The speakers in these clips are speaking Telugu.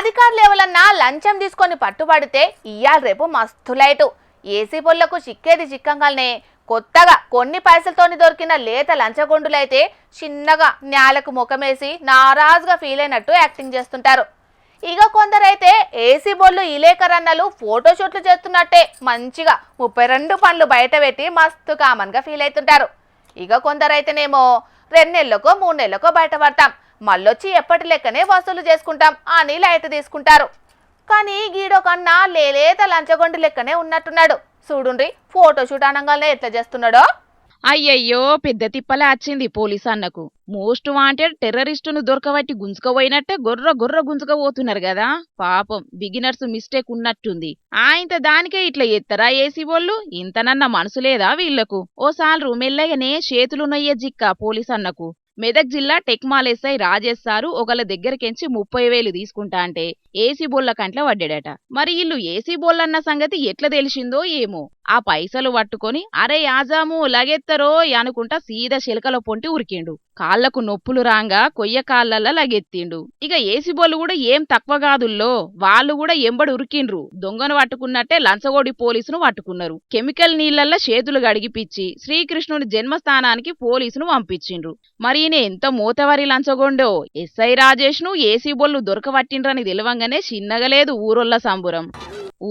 అధికారులు ఎవరన్నా లంచం తీసుకొని పట్టుబడితే ఇయ్యాల రేపు మస్తు లైటు. ఏసీ బొల్లకు చిక్కేది చిక్కంగానే కొత్తగా కొన్ని పైసలతోని దొరికిన లేత లంచగొండులైతే చిన్నగా నేలకు ముఖమేసి నారాజుగా ఫీల్ అయినట్టు యాక్టింగ్ చేస్తుంటారు. ఇక కొందరైతే ఏసీ బొల్లు ఇలేకరన్నలు ఫోటోషూట్లు చేస్తున్నట్టే మంచిగా 32 పండ్లు బయట పెట్టి మస్తు కామన్గా ఫీల్ అవుతుంటారు. ఇక కొందరైతేనేమో 2 నెలలకో 3 నెలలకో బయటపడతాం, మళ్ళొచ్చి ఎప్పటి లెక్కనే వసూలు చేసుకుంటాం అని లైట్ తీసుకుంటారు. కానీ గీడో కన్నా లేలేత లంచగొండు లెక్కనే ఉన్నట్టున్నాడు. చూడుండ్రి ఫోటోషూట్ అనగానే ఎట్లా చేస్తున్నాడో. అయ్యయ్యో పెద్ద తిప్పలే వచ్చింది పోలీసు అన్నకు. మోస్ట్ వాంటెడ్ టెర్రరిస్టును దొరకబట్టి గుంజుకపోయినట్టే గొర్ర గుంజుకపోతున్నారు కదా. పాపం బిగినర్స్ మిస్టేక్ ఉన్నట్టుంది. ఇంత దానికే ఇట్లా ఎత్తరా ఏసీ వాళ్ళు? ఇంతనన్న మనసు లేదా వీళ్లకు? ఓసార్లు మెల్లగానే చేతులున్నయ్యే జిక్క పోలీసు అన్నకు. మెదక్ జిల్లా టెక్మాల్ ఎస్ఐ రాజేష్ సారు ఒకళ్ళ దగ్గరకెంచి 30,000 తీసుకుంటా అంటే ఏసీ బోళ్ల కంట్ల పడ్డాడట. మరి ఇల్లు ఏసీ బోళ్ళన్న సంగతి ఎట్లా తెలిసిందో ఏమో. ఆ పైసలు పట్టుకొని అరే యాజాము లగెత్తరో అనుకుంటా సీదా శిలకలో పొంటి ఉరికిండు. కాళ్లకు నొప్పులు రాంగా కొయ్య కాళ్ళల్లా లగెత్తిండు. ఇక ఏసీ బోళ్ళు కూడా ఏం తక్కువ కాదుల్లో, వాళ్ళు కూడా ఎంబడి ఉరికిండ్రు. దొంగను పట్టుకున్నట్టే లంచగోడి పోలీసును పట్టుకున్నారు. కెమికల్ నీళ్లల్లా చేతులు గడిగిపిచ్చి శ్రీకృష్ణుడి జన్మస్థానానికి పోలీసును పంపించిండ్రు. మరి ఈయన ఎంత మోతవరి లంచగొండో. ఎస్ఐ రాజేష్ ను ఏసీ బొల్లు దొరకబట్టిండ్రని తెలవంగానే చిన్నగలేదు ఊరొల్ల సంబురం.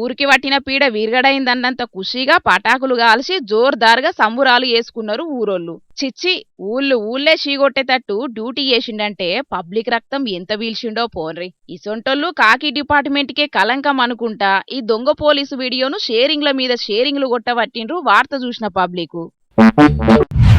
ఊరికి పట్టిన పీడ విరగడైందన్నంత ఖుషీగా పటాకులు కాల్చి జోర్దారుగా సంబురాలు వేసుకున్నారు ఊరోళ్ళు. చిచ్చి ఊళ్ళే చీగొట్టేటట్టు డ్యూటీ చేసిండంటే పబ్లిక్ రక్తం ఎంత పీల్చిండో పోన్రి. ఇసొంటోళ్ళు కాకి డిపార్ట్మెంట్కే కలంకం అనుకుంటా ఈ దొంగ పోలీసు వీడియోను షేరింగ్ల మీద షేరింగ్లు కొట్టబట్టిండ్రు వార్త చూసిన పబ్లిక్.